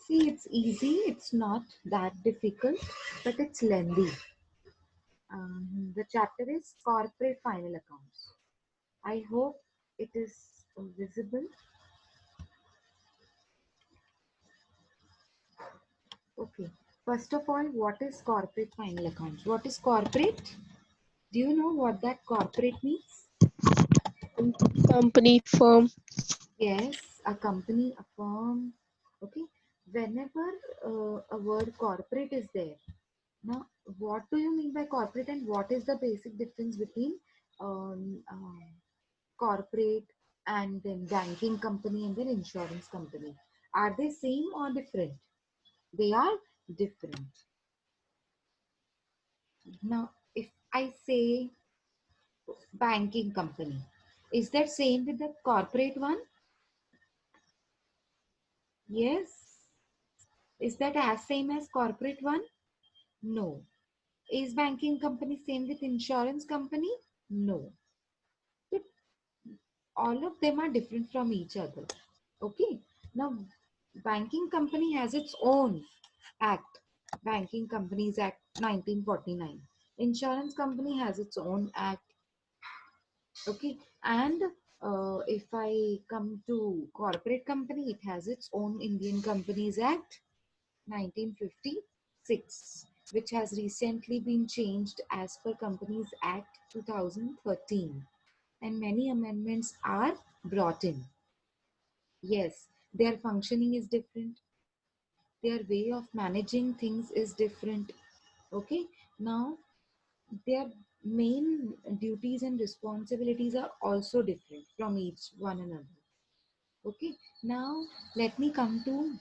See, it's easy. It's not that difficult, but it's lengthy. The chapter is corporate final accounts. I hope it is visible. Okay. First of all, what is corporate final accounts? What is corporate? Do you know what that corporate means? Company, firm. Yes, a company, a firm. Okay. Whenever a word corporate is there, now what do you mean by corporate and what is the basic difference between um, um, corporate and then banking company and then insurance company? Are they same or different? They are different. Now, if I say banking company, is that same with the corporate one? Yes. Is that as same as corporate one? No. Is banking company same with insurance company? No. So all of them are different from each other. Okay. Now, banking company has its own act. Banking Companies Act 1949. Insurance company has its own act. Okay. And if I come to corporate company, it has its own Indian Companies Act 1956, which has recently been changed as per Companies Act 2013. And many amendments are brought in. Yes, their functioning is different. Their way of managing things is different. Okay, now their main duties and responsibilities are also different from each one another. Okay, now let me come to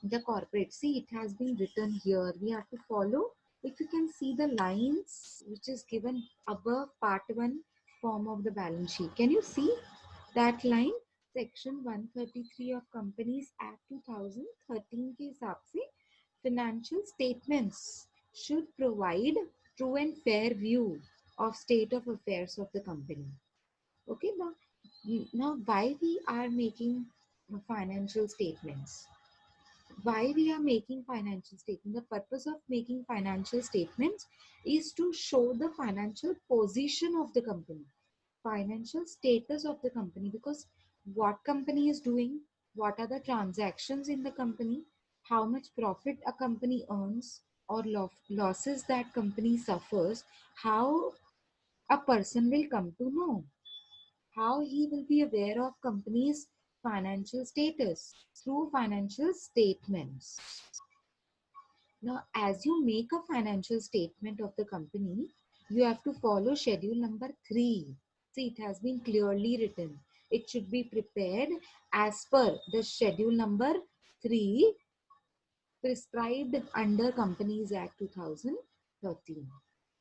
the corporate. See, it has been written here. We have to follow. If you can see the lines which is given above part 1 form of the balance sheet. Can you see that line? Section 133 of Companies Act 2013 के हिसाब से financial statements should provide true and fair view of state of affairs of the company. Okay, now why we are making financial statements? Why we are making financial statements? The purpose of making financial statements is to show the financial position of the company, financial status of the company, because what company is doing, what are the transactions in the company, how much profit a company earns or losses that company suffers, how a person will come to know, how he will be aware of company's financial status through financial statements. Now, as you make a financial statement of the company, you have to follow schedule number 3. See, it has been clearly written. It should be prepared as per the schedule number 3 prescribed under Companies Act 2013.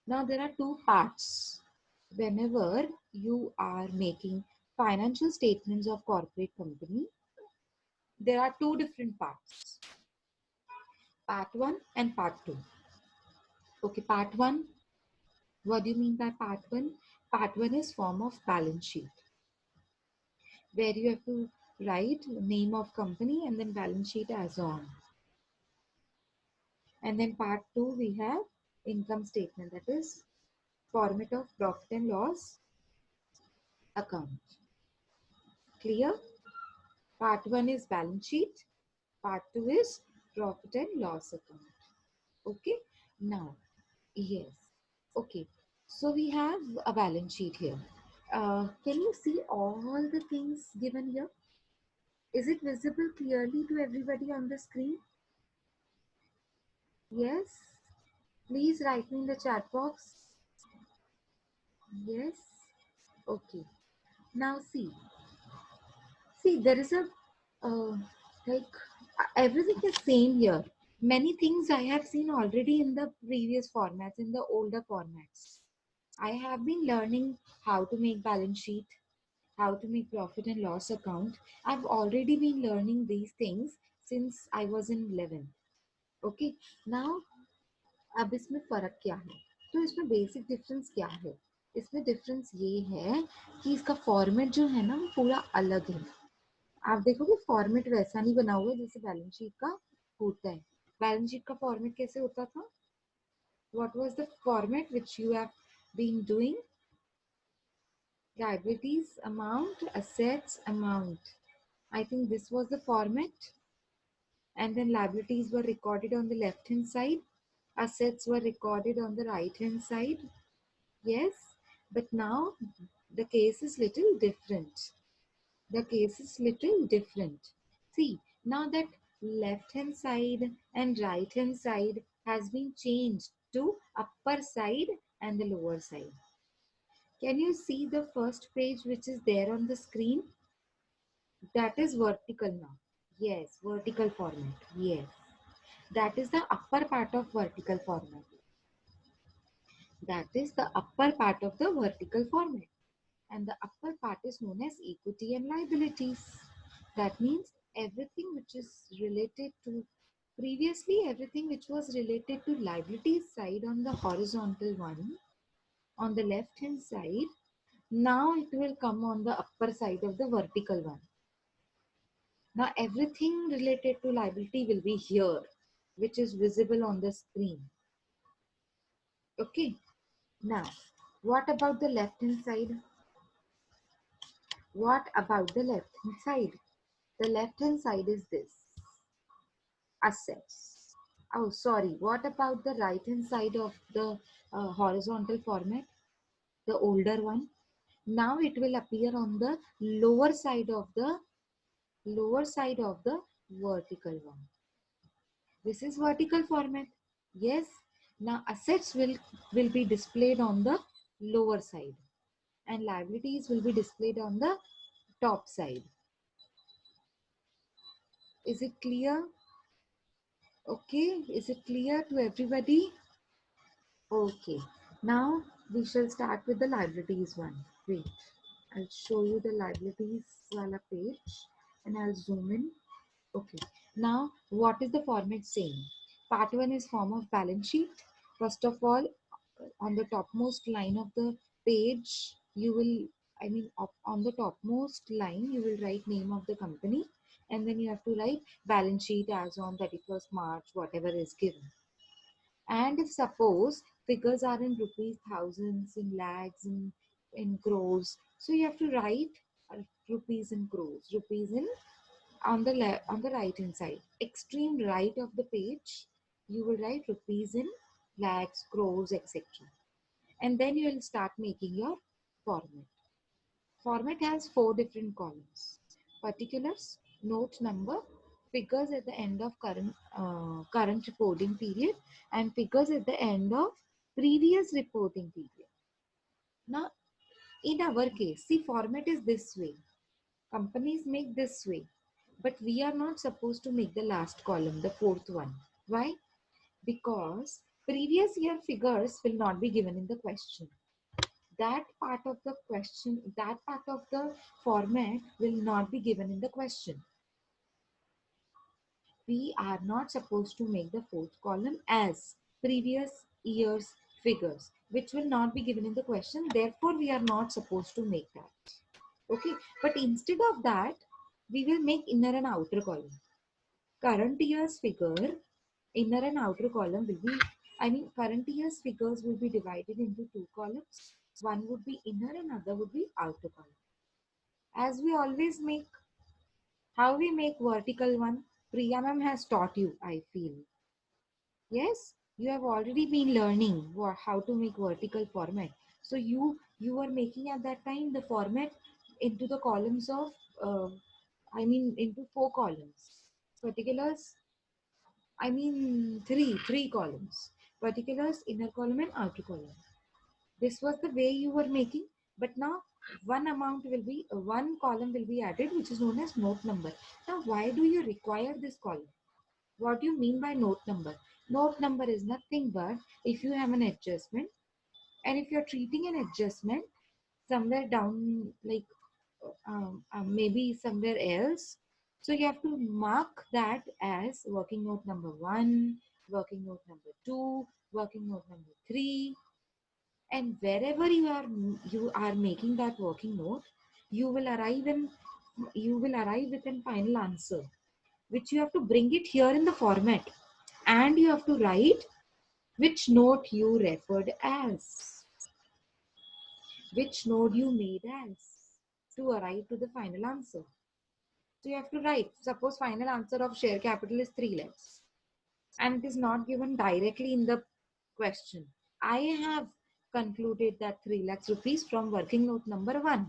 Now, there are two parts. Whenever you are making financial statements of corporate company, there are two different parts, part 1 and part 2. Okay, part 1. What do you mean by part 1? Part 1 is form of balance sheet, where you have to write name of company and then balance sheet as on. And then part 2, we have income statement, that is format of profit and loss account. Clear? Part 1 is balance sheet. Part 2 is profit and loss account. Okay. Now, yes. Okay. So we have a balance sheet here. Can you see all the things given here? Is it visible clearly to everybody on the screen? Yes? Please write me in the chat box. Yes? Okay. Now see. See, there is a, like, everything is same here. Many things I have seen already in the previous formats, in the older formats. I have been learning how to make balance sheet, how to make profit and loss account. I've already been learning these things since I was in 11th. Okay. Now, अब इसमें फर्क क्या है? तो इसमें basic difference क्या है? इसमें डिफरेंस ये है कि इसका फॉर्मेट जो है ना वो पूरा अलग है. आप देखोगे फॉर्मेट वैसा नहीं बना हुआ है जैसे बैलेंस शीट का होता है. बैलेंस शीट का फॉर्मेट कैसे होता था? What was the format which you have been doing? Liabilities amount, assets amount. I think this was the format. And then liabilities were recorded on the left hand side. Assets were recorded on the right hand side. Yes, but now the case is little different. The case is little different. See, now that left hand side and right hand side has been changed to upper side and the lower side. Can you see the first page which is there on the screen? That is vertical now. Yes, vertical format. Yes, that is the upper part of vertical format. That is the upper part of the vertical format. And the upper part is known as equity and liabilities. That means everything which is related to previously, everything which was related to liabilities side on the horizontal one, on the left hand side, now it will come on the upper side of the vertical one. Now everything related to liability will be here, which is visible on the screen. Okay. Now, what about the left hand side? What about the left hand side? The left hand side is this, assets. Oh, sorry. What about the right hand side of the horizontal format, the older one? Now it will appear on the lower side of the vertical one. This is vertical format. Yes. Now assets will be displayed on the lower side and liabilities will be displayed on the top side. Is it clear? Okay, is it clear to everybody? Okay, now we shall start with the liabilities one. Wait, I'll show you the liabilities wala page and I'll zoom in. Okay, now what is the format saying? Part 1 is form of balance sheet. First of all, on the topmost line of the page, you will, on the topmost line, you will write name of the company and then you have to write balance sheet as on 31st March, whatever is given. And if suppose figures are in rupees, thousands, in lakhs, in crores, so you have to write rupees in crores, rupees in on the left, on the right hand side, extreme right of the page, you will write rupees in lakhs, crores, etc. And then you will start making your format. Format has 4 different columns: particulars, note number, figures at the end of current reporting period, and figures at the end of previous reporting period. Now, in our case, see, format is this way. Companies make this way, but we are not supposed to make the last column, the fourth one. Why? Because previous year figures will not be given in the question. That part of the question, that part of the format will not be given in the question. We are not supposed to make the fourth column as previous year's figures, which will not be given in the question. Therefore, we are not supposed to make that. Okay, but instead of that, we will make inner and outer column. Current year's figure, inner and outer column will be, current year's figures will be divided into 2 columns. One would be inner and other would be outer column. As we always make, how we make vertical one, Priya ma'am has taught you, I feel. Yes, you have already been learning how to make vertical format. So you were making at that time the format into the columns of, into 4 columns. Particulars, three columns. Particulars, inner column and outer column. This was the way you were making, but now one column will be added, which is known as note number. Now, why do you require this column? What do you mean by note number? Note number is nothing but if you have an adjustment and if you're treating an adjustment somewhere down, like maybe somewhere else, so you have to mark that as working note number 1, working note number 2, working note number 3, and wherever you are making that working note, you will arrive with a final answer. which you have to bring it here in the format, and you have to write which note you referred as, which node you made as to arrive to the final answer. So you have to write, suppose final answer of share capital is 3 lakhs and it is not given directly in the question. I have concluded that 3 lakhs rupees from working note number 1.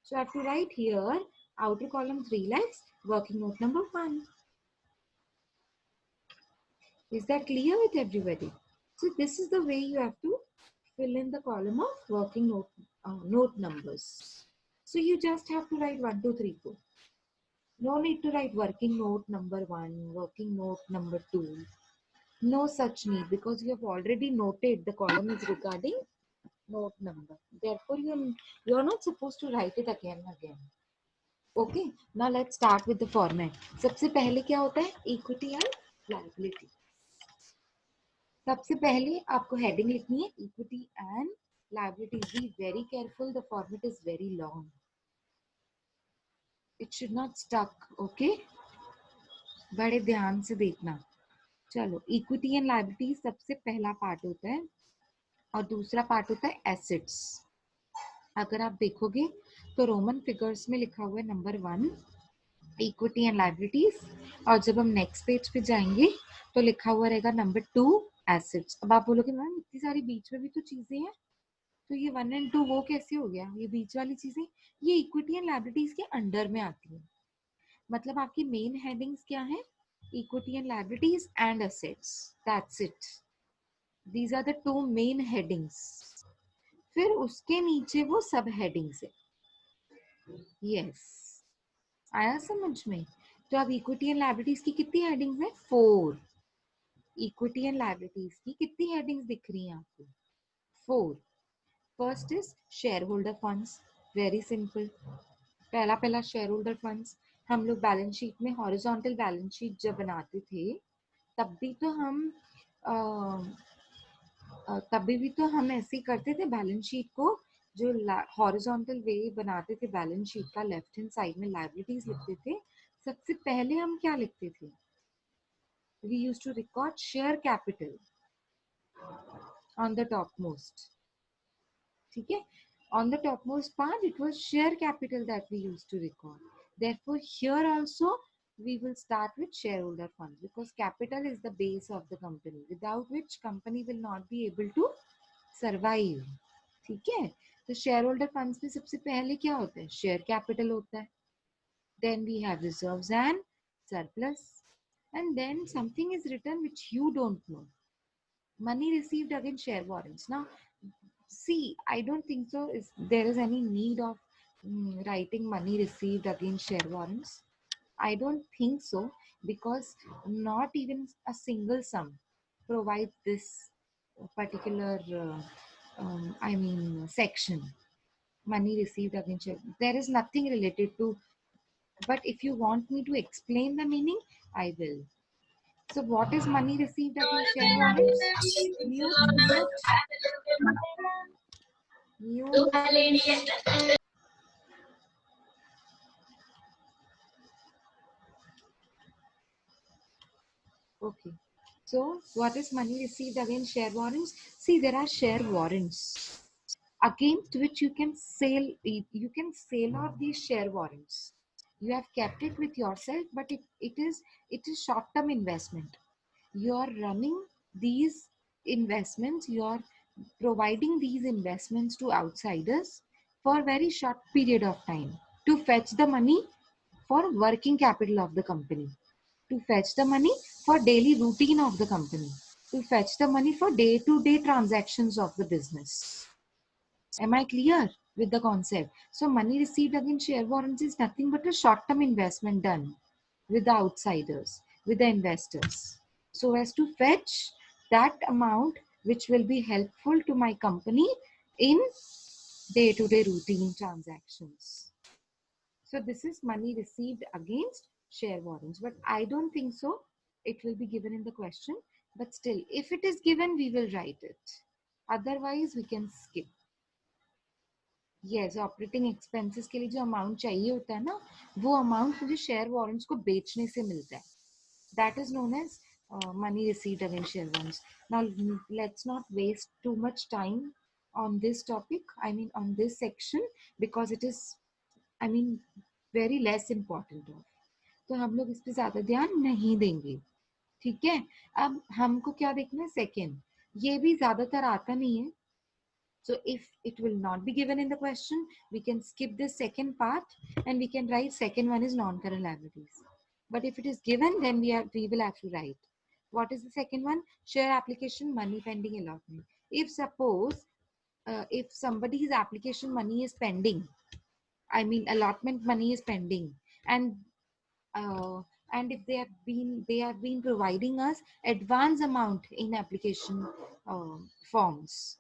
So I have to write here, outer column 3 lakhs, working note number 1. Is that clear with everybody? So this is the way you have to fill in the column of working note numbers. So you just have to write 1, 2, 3, 4. No need to write working note number 1, working note number 2. No such need, because you have already noted the column is regarding note number. Therefore, you are not supposed to write it again and again. Okay, now let's start with the format. सबसे पहले क्या होता है? Equity and liability. सबसे पहले आपको heading लिखनी है equity and liabilities. Be very careful. The format is very long. It should not stuck. Okay. बड़े ध्यान से देखना. चलो, इक्विटी एंड लायबिलिटी सबसे पहला पार्ट होता है और दूसरा पार्ट होता है एसेट्स. अगर आप देखोगे तो रोमन फिगर्स में लिखा हुआ है नंबर 1 इक्विटी एंड लायबिलिटीज, और जब हम नेक्स्ट पेज पे जाएंगे तो लिखा हुआ रहेगा नंबर 2 एसेट्स. अब आप बोलोगे मैम इतनी सारी बीच में भी तो चीजें हैं, तो ये 1 एंड 2 वो कैसे हो गया? ये बीच वाली चीजें ये इक्विटी एंड लायबिलिटीज के अंडर में आती है. मतलब आपकी मेन हेडिंग्स क्या है? Equity and liabilities and assets. That's it. These are the 2 main headings. फिर उसके नीचे वो सब हेडिंग्स है. यस, आया समझ में? तो अब इक्विटी एंड लायबिलिटीज की कितनी हेडिंग्स है? 4. इक्विटी एंड लायबिलिटीज की कितनी हेडिंग्स दिख रही हैं आपको? 4. First is share holder funds. Very simple. पहला शेयर होल्डर फंड्स. हम लोग बैलेंस शीट में हॉरिजॉन्टल बैलेंस शीट जब बनाते थे तब भी तो हम ऐसे ही करते थे. बैलेंस शीट को जो हॉरिजॉन्टल वे बनाते थे बैलेंस शीट का, लेफ्ट हैंड साइड में लायबिलिटीज लिखते थे. सबसे पहले हम क्या लिखते थे? We used to record share capital on the top most. ठीक है, on the topmost part it was share capital that we used to record. Therefore here also we will start with shareholder funds, because capital is the base of the company, without which company will not be able to survive. ठीक है, तो share holder funds में सबसे पहले क्या होता है? Share capital होता है. Then we have reserves and surplus, and then something is written which you don't know. Money received against share warrants. Now see, I don't think so there is any need of writing money received against share warrants. I don't think so, because not even a single sum provides this particular section, money received against share. There is nothing related to, but if you want me to explain the meaning, I will. So what is money received against share warrants? Mute. Okay. So what is money received against share warrants? See, there are share warrants against which you can sell off these share warrants. You have kept it with yourself, but it is short-term investment. You are running these investments, you are providing these investments to outsiders for a very short period of time to fetch the money for working capital of the company, to fetch the money for daily routine of the company, to fetch the money for day-to-day transactions of the business. Am I clear with the concept? So money received against share warrants is nothing but a short-term investment done with the outsiders, with the investors, so as to fetch that amount which will be helpful to my company in day-to-day routine transactions. So this is money received against share warrants, but I don't think so it will be given in the question. But still, if it is given, we will write it. Otherwise, we can skip. Yes, operating expenses के लिए जो amount चाहिए होता है ना, वो amount मुझे share warrants को बेचने से मिलता है. That is known as money received against share bonds. Now, let's not waste too much time on this topic. I mean, on this section, because it is, I mean, very less important. तो हम लोग इस पे ज्यादा ध्यान नहीं देंगे. ठीक है. अब हमको क्या देखना है? सेकेंड. ये भी ज्यादातर आता नहीं है. So if it will not be given in the question, we can skip this second part and we can write second one is non-current liabilities. But if it is given, then we will have to write. What is the second one? Share application money pending allotment. If suppose if somebody's application money is pending, I mean allotment money is pending, and uh, and if they have been providing us advance amount in application forms,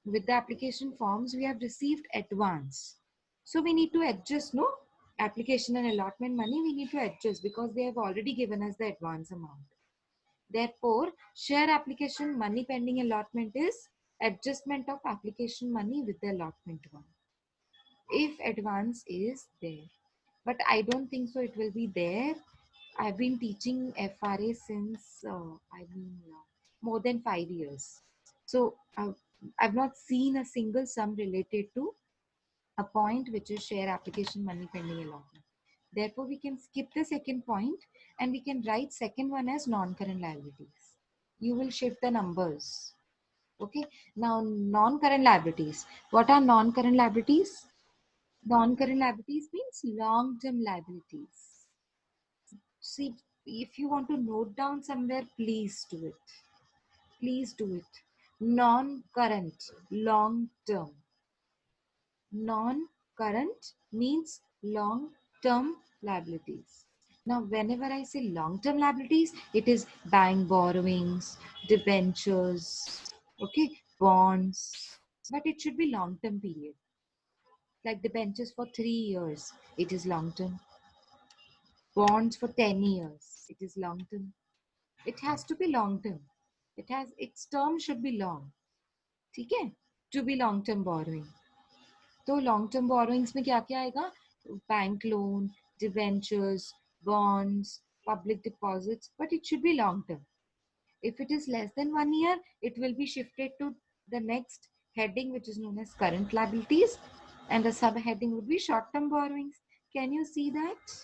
with the application forms we have received advance, so we need to adjust, no, application and allotment money we need to adjust because they have already given us the advance amount. Therefore, share application money pending allotment is adjustment of application money with the allotment one if advance is there. But I don't think so it will be there. I've been teaching FRA since more than 5 years. So I've not seen a single sum related to a point which is share application money pending allotment. Therefore, we can skip the second point and we can write second one as non-current liabilities. You will shift the numbers. Okay. Now, non-current liabilities. What are non-current liabilities? Non-current liabilities means long-term liabilities. See, if you want to note down somewhere, please do it. Please do it. Non-current, long-term. Non-current means long-term liabilities. Now, whenever I say long-term liabilities, it is bank borrowings, debentures, okay, bonds, but it should be long-term period. Like debentures for 3 years, it is long-term. Bonds for 10 years, it is long-term. It has to be long-term. Its term should be long. ठीक है? To be long-term borrowing. तो long term borrowings में क्या क्या आएगा? Bank loan, debentures, bonds, public deposits, but it should be long term. If it is less than 1 year, it will be shifted to the next heading, which is known as current liabilities, and the subheading would be short term borrowings. Can you see that?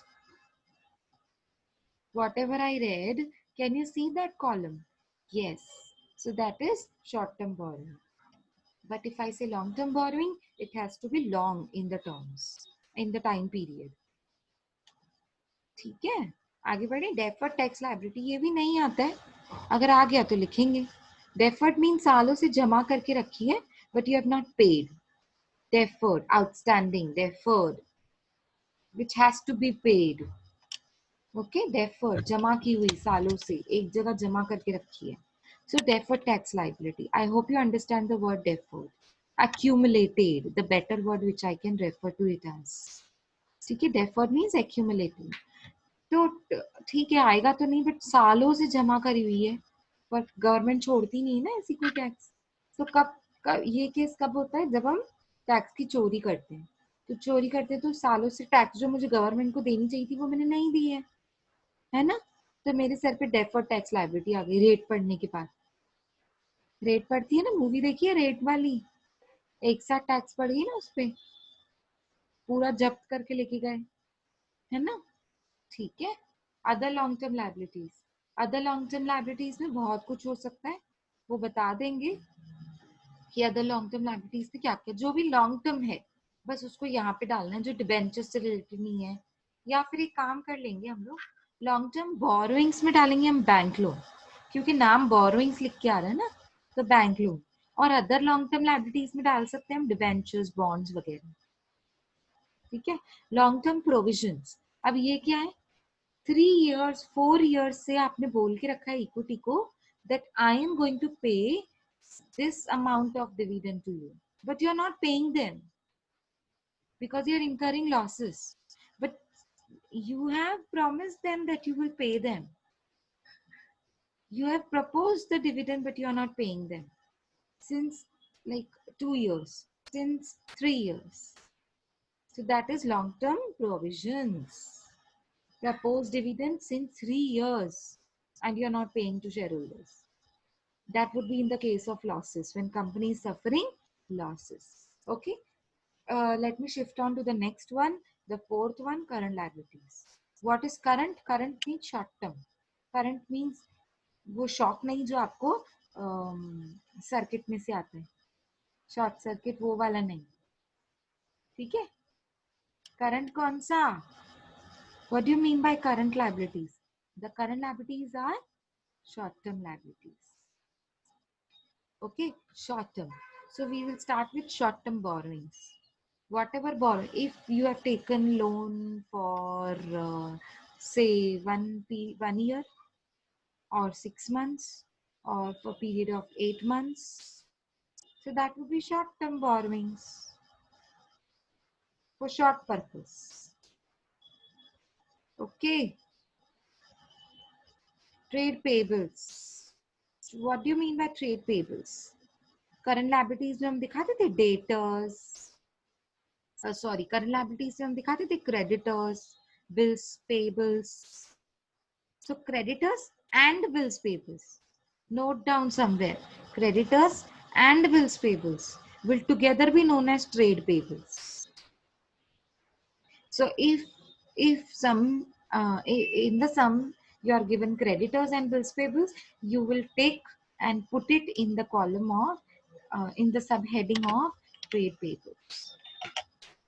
Whatever I read, can you see that column? Yes. So that is short term borrowing. But if I say long term borrowing, it has to be long in the terms, in the time period. ठीक है, आगे बढ़े. Deferred tax liability, ये भी नहीं आता है, अगर आ गया तो लिखेंगे. डेफर्ड मीन सालों से जमा करके रखी है but you have not paid. Deferred, outstanding, deferred which has to be paid. Okay, deferred जमा की हुई, सालों से एक जगह जमा करके रखी है. So deferred tax liability. I hope you understand the word deferred. Accumulated, the better word which I can refer to it as. ठीक है, deferred means accumulating. तो ठीक है, आएगा तो नहीं, बट सालों से जमा करी हुई है, बट गवर्नमेंट छोड़ती नहीं है ना ऐसी कोई टैक्स. तो कब ये केस कब होता है? जब हम टैक्स की चोरी करते हैं. तो चोरी करते हैं तो सालों से टैक्स जो मुझे गवर्नमेंट को देनी चाहिए थी वो मैंने नहीं दी है ना. तो मेरे सर पे डेफर्ड टैक्स लायबिलिटी आ गई रेट पढ़ने के बाद. रेट पड़ती है ना, मूवी देखी है रेट वाली, एक साथ टैक्स पड़ गई ना उस पे, पूरा जब्त करके लेके गए, है ना. ठीक है. Other long term liabilities. Other long term liabilities में बहुत कुछ हो सकता है, वो बता देंगे कि अदर लॉन्ग टर्म लायबिलिटीज में क्या क्या. जो भी लॉन्ग टर्म है बस उसको यहाँ पे डालना है, जो डिबेंचर से रिलेटेड नहीं है. या फिर एक काम कर लेंगे हम लोग, लॉन्ग टर्म बोरोइंग्स में डालेंगे हम बैंक लोन, क्योंकि नाम बोरोइंग्स लिख के आ रहा है ना, तो बैंक लोन. और अदर लॉन्ग टर्म लायबिलिटीज में डाल सकते हैं हम डिबेंचर्स, बॉन्ड्स वगैरह. ठीक है. लॉन्ग टर्म प्रोविजंस, अब ये क्या है? 3 years 4 years से आपने बोल के रखा है इक्विटी को that I am going to pay this amount of dividend to you, but you are not paying them because you are incurring losses, but you have promised them that you will pay them. You have proposed the dividend but you are not paying them since like 2 years. since 3 years. So that is long-term provisions. Proposed dividend since 3 years and you're not paying to shareholders. That would be in the case of losses, when company is suffering losses. Okay. Let me shift on to the next one. The fourth one, current liabilities. What is current? Current means short term. Current means वो shock नहीं जो आपको circuit में से आता है, short circuit वो वाला नहीं, ठीक है. करंट कौन सा? What do you mean by current liabilities? The current liabilities are short term liabilities. Okay, short term. So we will start with short term borrowings. Whatever borrow, if you have taken loan for say 1 year or 6 months or for a period of 8 months, so that would be short term borrowings for short purpose. Okay. Trade payables. What do you mean by trade payables? Current liabilities में हम दिखाते थे debtors, sorry current liabilities में हम दिखाते थे creditors, bills payables. So creditors and bills payables, note down somewhere, creditors and bills payables will together be known as trade payables. So if some in the sum you are given creditors and bills payables, you will take and put it in the column of in the subheading of trade payables.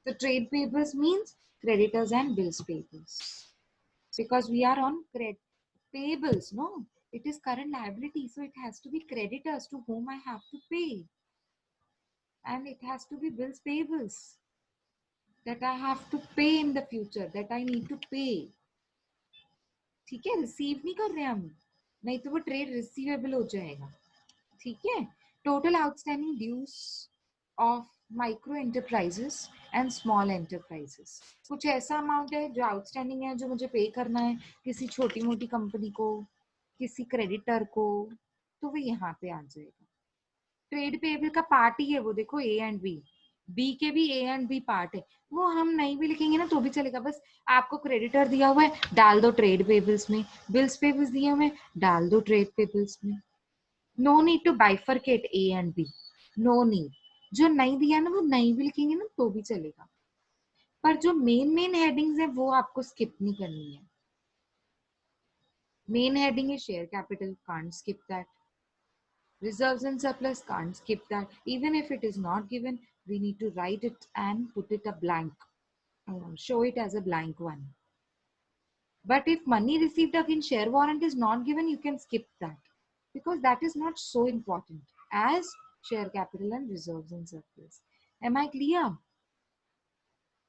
So trade payables means creditors and bills payables, because we are on payables, no, it is current liability, so it has to be creditors to whom I have to pay, and it has to be bills payables that I have to pay in the future, that I need to pay. ठीक है, receive नहीं कर रहे हम, नहीं तो वो trade receivable हो जाएगा. ठीक है. Total outstanding dues of micro enterprises and small enterprises. कुछ ऐसा अमाउंट है जो आउटस्टैंडिंग है, जो मुझे पे करना है किसी छोटी मोटी कंपनी को, किसी क्रेडिटर को, तो वो यहाँ पे आ जाएगा. ट्रेड पेबल का पार्ट ही है वो, देखो ए एंड बी के भी ए एंड बी पार्ट है, वो हम नहीं भी लिखेंगे ना तो भी चलेगा. बस आपको क्रेडिटर दिया हुआ है, डाल दो ट्रेड पेबल्स में, बिल्स पेबल्स दिए हुए हैं, डाल दो ट्रेड पेबल्स में. No need to bifurcate A and B, no need. जो नहीं दिया ना वो नहीं भी लिखेंगे ना तो भी चलेगा, पर जो मेन हेडिंग्स है वो आपको स्किप नहीं करनी है. मेन हेडिंग है share capital, can't skip that. Reserves and surplus, can't skip that. Even if it is not given, we need to write it and put it a blank. Show it as a blank one. But if money received against share warrant is not given, you can skip that, because that is not so important as share capital and reserves and surplus. Am I clear?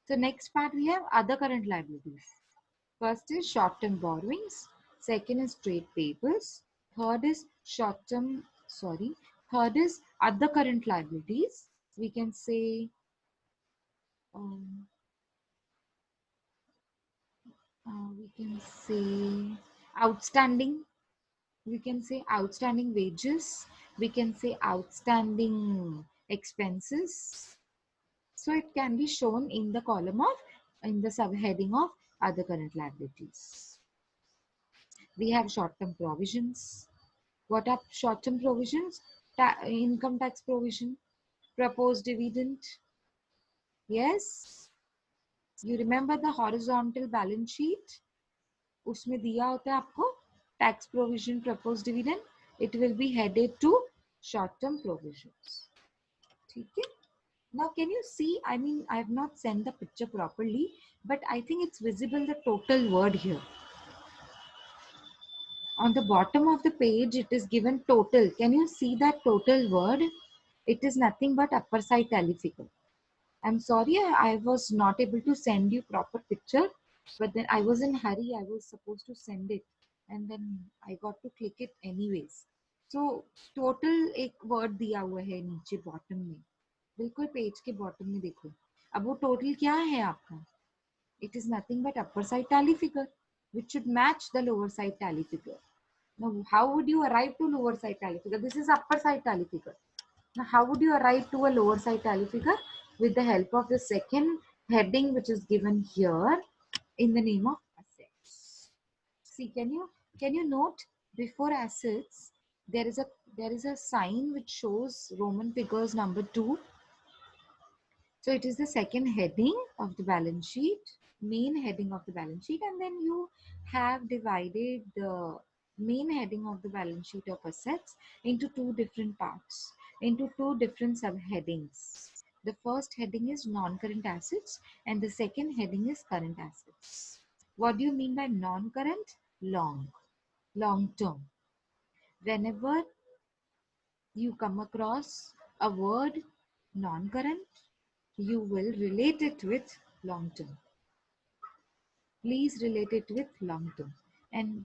So next part we have other current liabilities. First is short-term borrowings. Second is trade payables. Third is third is other current liabilities. We can say outstanding. We can say outstanding wages. We can say outstanding expenses. So it can be shown in the column of, in the subheading of other current liabilities. We have short-term provisions. What are short-term provisions? Income tax provision, proposed dividend. Yes, you remember the horizontal balance sheet? उसमें दिया होता है आपको tax provision, proposed dividend. It will be headed to short-term provisions. ठीक है? Now can you see? I mean, I have not sent the picture properly, but I think it's visible the total word here. On the bottom of the page, it is given total. Can you see that total word? It is nothing but upper side tally figure. I'm sorry, I was not able to send you proper picture, but then I was in hurry. I was supposed to send it, and then I got to click it anyways. So total एक word दिया हुआ है नीचे bottom में, बिल्कुल page के bottom में देखो. अब वो total क्या है आपका? It is nothing but upper side tally figure, which should match the lower side tally figure. Now, how would you arrive to lower side tally figure? This is upper side tally figure. Now, how would you arrive to a lower side tally figure? With the help of the second heading, which is given here in the name of assets. See, can you note before assets there is a sign which shows Roman figures number 2. So it is the second heading of the balance sheet, main heading of the balance sheet, and then you have divided the main heading of the balance sheet of assets into two different parts, into two different subheadings. The first heading is non-current assets and the second heading is current assets. What do you mean by non-current? Long term. Whenever you come across a word non-current, you will relate it with long term. Please relate it with long term. And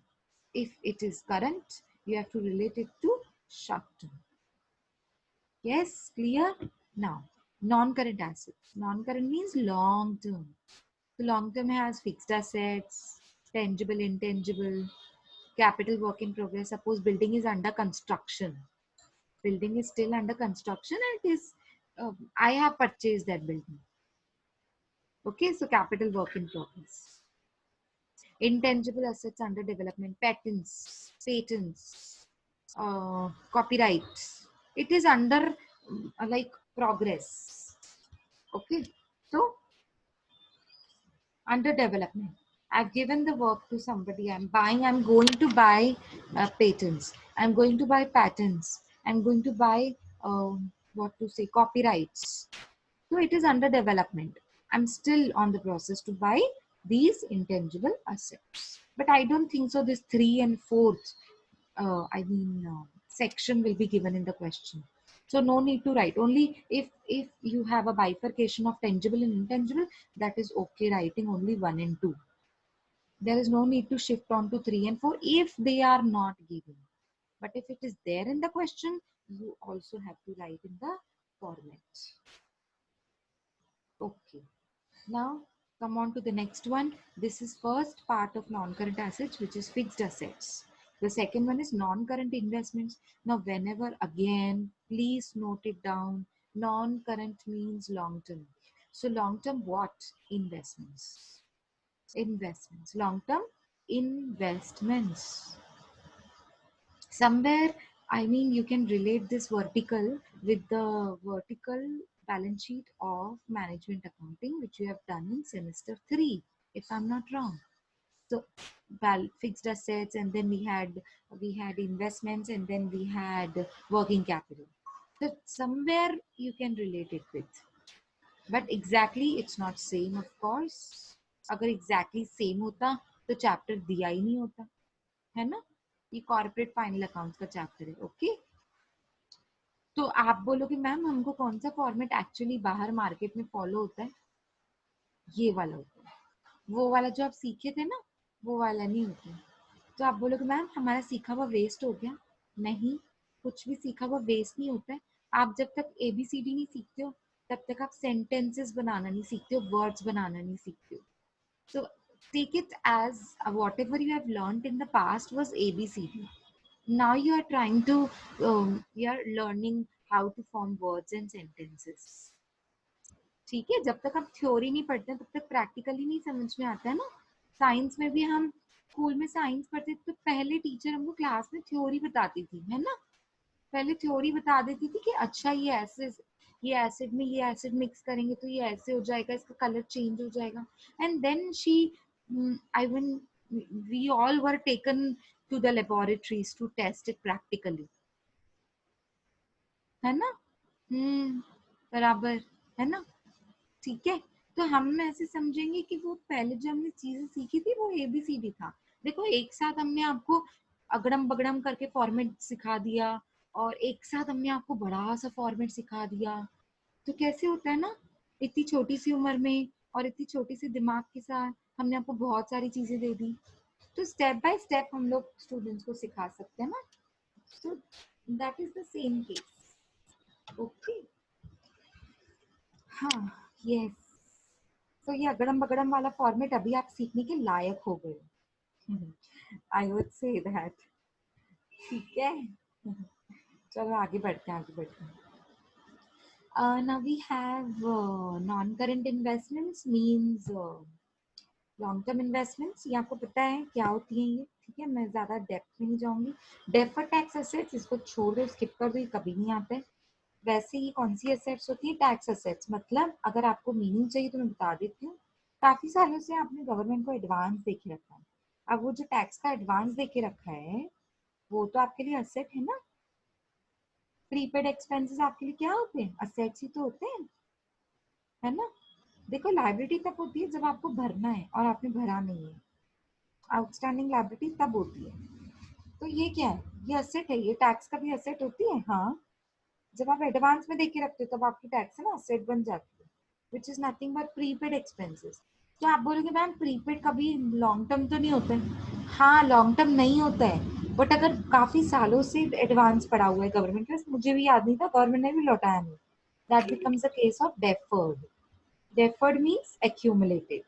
if it is current, you have to relate it to short term. Yes, clear? Now, non-current assets. Non-current means long term. So long term has fixed assets, tangible, intangible, capital work in progress. Suppose building is under construction. Building is still under construction and it is, I have purchased that building. Okay, so capital work in progress. Intangible assets under development, patents, copyrights. It is under like progress. Okay, so under development. I've given the work to somebody. I'm going to buy patents. I'm going to buy patents. I'm going to buy copyrights. So it is under development. I'm still on the process to buy these intangible assets. But I don't think so. This 3 and 4th, section will be given in the question. So no need to write. Only if you have a bifurcation of tangible and intangible, that is okay. Writing only 1 and 2. There is no need to shift on to 3 and 4 if they are not given. But if it is there in the question, you also have to write in the format. Okay. Now come on to the next one. This is first part of non-current assets, which is fixed assets. The second one is non-current investments. Now whenever, again, please note it down. Non-current means long-term. So long-term what? Investments. Investments. Long-term investments. Somewhere, you can relate this vertical with the vertical balance sheet of management accounting, which you have done in semester 3, if I'm not wrong. So fixed assets, and then we had investments, and then we had working capital. So somewhere you can relate it with, but exactly it's not same, of course. अगर exactly same होता तो chapter दिया ही नहीं होता, है ना? ये corporate final accounts का चैप्टर है. ओके, तो आप बोलोगे मैम हमको कौन सा फॉर्मेट एक्चुअली बाहर मार्केट में फॉलो होता है? ये वाला होता है. वो वाला जो आप सीखे थे ना, वो वाला नहीं होता. तो आप बोलोगे मैम हमारा सीखा हुआ वेस्ट हो गया. नहीं, कुछ भी सीखा हुआ वेस्ट नहीं होता है. आप जब तक ABCD नहीं सीखते हो तब तक आप सेंटेंसेस बनाना नहीं सीखते हो, वर्ड्स बनाना नहीं सीखते हो. So take it as whatever you have learned in the past was ABCD. Now you are trying to you are learning how to form words and sentences. ठीक है, जब तक आप थ्योरी नहीं पढ़ते तब तक प्रैक्टिकली नहीं समझ में आता है ना. साइंस में भी हम स्कूल में साइंस पढ़ते थे तो पहले टीचर हमको क्लास में थ्योरी बताती थी, है ना. पहले थ्योरी बता देती थी कि अच्छा ये एसिड में ये एसिड मिक्स करेंगे तो ये ऐसे हो जाएगा, इसका कलर चेंज हो जाएगा. And then she I one we all were taken to the laboratories to test it practically, है ना. बराबर, है ना. ठीक है, तो हम ऐसे समझेंगे कि वो पहले जो हमने चीजें सीखी थी वो ABCD था. देखो एक साथ हमने आपको अगड़म बगड़म करके फॉर्मेट सिखा दिया और एक साथ हमने आपको बड़ा सा फॉर्मेट सिखा दिया, तो कैसे होता है ना. इतनी छोटी सी उम्र में और इतनी छोटी सी दिमाग के साथ हमने आपको बहुत सारी चीजें दे दी. तो स्टेप बाय स्टेप हम लोग स्टूडेंट्स को सिखा सकते हैं ना. So that is the same case. Okay, हाँ, यस. तो ये अगड़म बगड़म वाला फॉर्मेट अभी आप सीखने के लायक हो गए. I would say that. ठीक है, चलो आगे बढ़ते हैं. Now we have non-current investments means long term investments. ये आपको पता है क्या होती है ये, ठीक है, मैं ज्यादा डेप्थ में नहीं जाऊंगी। डेफर्ड टैक्स एसेट्स, इसको छोड़ दो, स्किप कर दो, ये कभी नहीं आता है। वैसे ही कौन सी एसेट्स होती है, टैक्स एसेट्स। मतलब अगर आपको मीनिंग चाहिए तो मैं बता देती हूँ। काफी सालों से आपने गवर्नमेंट को एडवांस दे के रखा है, अब वो जो टैक्स का एडवांस दे के रखा है वो तो आपके लिए असेट है ना। प्रीपेड एक्सपेंसेस आपके लिए क्या होते हैं, असेट्स ही तो होते हैं, है ना। देखो लाइबिलिटी तब होती है जब आपको भरना है और आपने भरा नहीं है, आउटस्टैंडिंग लाइबिलिटी तब होती है। तो ये क्या है, ये असेट है, ये टैक्स का भी असेट होती है हाँ। जब आप एडवांस में देके रखते हो तब आपकी टैक्स है ना असेट बन जाती है, which is nothing but prepaid expenses. तो आप बोलोगे मैम प्रीपेड कभी लॉन्ग टर्म तो नहीं होता है, हाँ लॉन्ग टर्म नहीं होता है, बट अगर काफी सालों से एडवांस पड़ा हुआ है गवर्नमेंट के पास, मुझे भी याद नहीं था, गवर्नमेंट ने भी लौटाया नहीं, that becomes a case of deferred. Deferred means accumulated.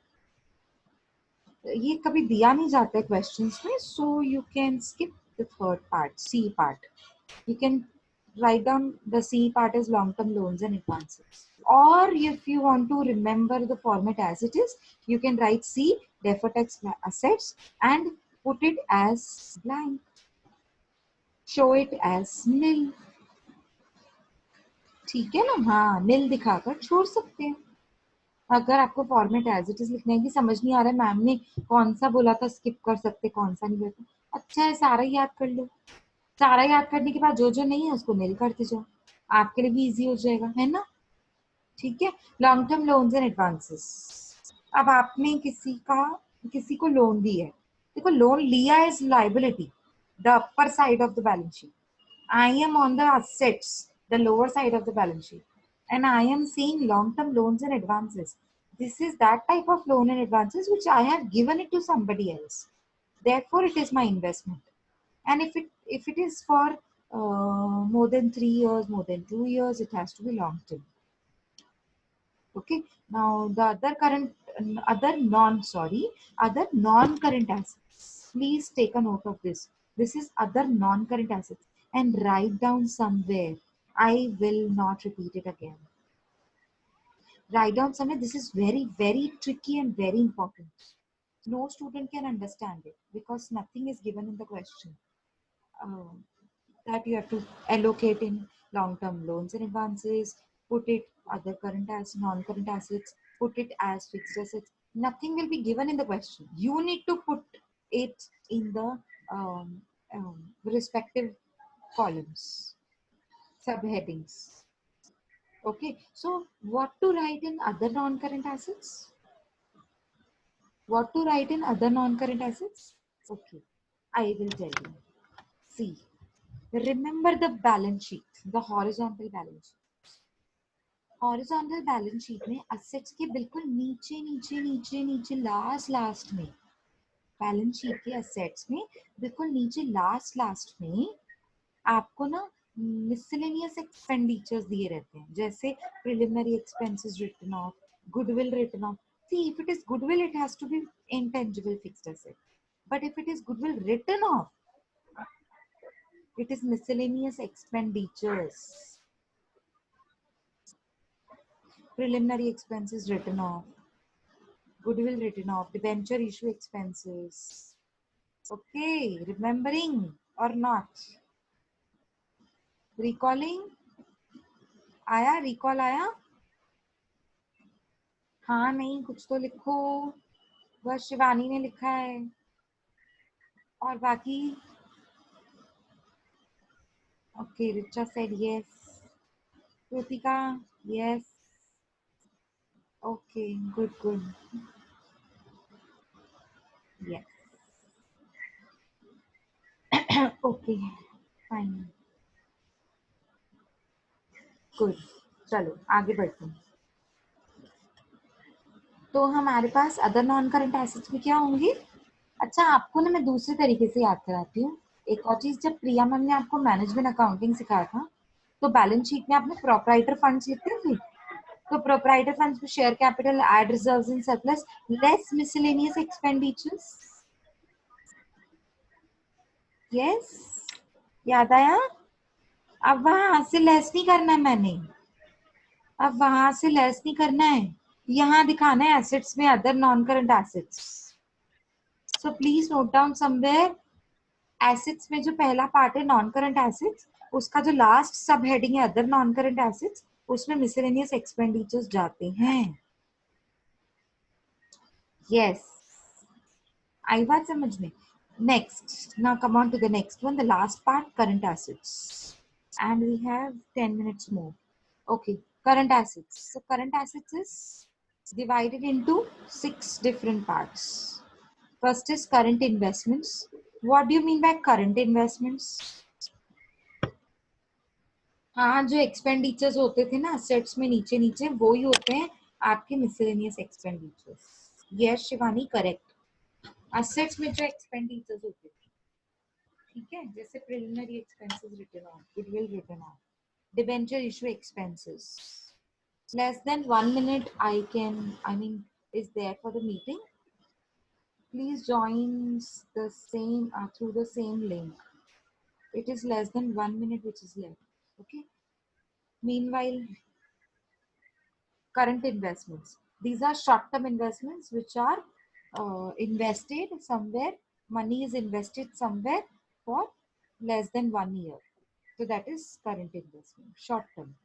ये कभी दिया नहीं जाता है क्वेश्चंस में, so you can skip the third part, C part. You can write down the C part as long-term loans and advances. Or if you want to remember the format as it is, you can write C, deferred tax assets, and put it as blank. Show it as nil. ठीक है ना, हाँ nil दिखाकर छोड़ सकते हैं। अगर आपको फॉर्मेट एज इट इज लिखने की समझ नहीं आ रहा है, मैम ने कौन सा बोला था स्किप कर सकते, कौन सा नहीं बोला, अच्छा है सारा याद कर लो। सारा याद करने के बाद जो जो नहीं है उसको नील करते जाओ, आपके लिए भी इजी हो जाएगा, है ना। ठीक है, long term loans and advances. अब आपने किसी को लोन दिया है, देखो लोन लिया is liability, the upper side of the balance sheet. I am on the assets, the lower side of the balance sheet, and I am seeing long-term loans and advances. This is that type of loan and advances which I have given it to somebody else. Therefore, it is my investment. And if it is for more than 3 years, more than 2 years, it has to be long term. Okay. Now the other non-current assets. Please take a note of this. This is other non-current assets and write down somewhere. I will not repeat it again. Write down somewhere. This is very, very tricky and very important. No student can understand it because nothing is given in the question. Um, that you have to allocate in long-term loans and advances, put it other current as non-current assets, put it as fixed assets. Nothing will be given in the question. You need to put it in the respective columns, subheadings. Okay, so what to write in other non-current assets? What to write in other non-current assets? Okay, I will tell you. See, remember the balance sheet, the horizontal balance sheet. Horizontal balance sheet में assets के बिल्कुल नीचे नीचे नीचे नीचे last में, balance sheet के assets में बिल्कुल नीचे लास्ट में आपको ना मिसलेनियस एक्सपेंडिचर्स दिए रहते हैं, जैसे preliminary expenses written off, goodwill written off. See if it is goodwill it has to be intangible fixed asset, but if it is goodwill written off, it is miscellaneous expenditures. Preliminary expenses written off, goodwill written off, debenture issue expenses. Okay, remembering or not? Recalling? आया, recall आया? हाँ नहीं, कुछ तो लिखो। बस शिवानी ने लिखा है और बाकी okay, Richa said yes, Kritika yes, okay, good, yes. Okay, fine, good. चलो आगे बढ़ते हैं। तो हमारे पास अदर नॉन करंट एसेट्स में क्या होंगी। अच्छा आपको ना मैं दूसरे तरीके से याद कराती हूँ। एक और चीज, जब प्रिया मैम ने आपको मैनेजमेंट अकाउंटिंग सिखाया था तो बैलेंस शीट में आपने प्रोप्राइटर फंड्स लिखते थे। तो प्रोप्राइटर फंड्स में share capital, add reserves in surplus, less miscellaneous expenditures. Yes, याद आया। अब वहां से लेस नहीं करना है मैंने, अब वहां से लेस नहीं करना है, यहाँ दिखाना है एसेट्स में other non current assets. So please note down somewhere assets में जो पहला पार्ट है नॉन करंट एसेट्स, उसका जो लास्ट सब हेडिंग है अदर नॉन करंट एसेट्स, उसमें मिसलेनियस एक्सपेंडिचर्स जाते हैं. यस, आई बात समझ में. Next, now come on to the next one, the last part, current assets. And we have 10 minutes more. Okay, current assets. So current assets is divided into 6 different parts. First is current investments. What do you mean by current investments? हाँ, जो expenditures होते थे ना assets में नीचे नीचे, वो ही होते हैं आपके miscellaneous expenditures. Yes Shivani, correct. Assets में जो एक्सपेंडिचर्स होते थे, ठीक है, जैसे preliminary expenses return of, goodwill return of, debenture issue expenses. Less than 1 minute is there for the meeting. Please join the same through the same link. It is less than 1 minute which is left. Okay. Meanwhile, current investments. These are short-term investments which are invested somewhere. Money is invested somewhere for less than 1 year. So that is current investment, short term.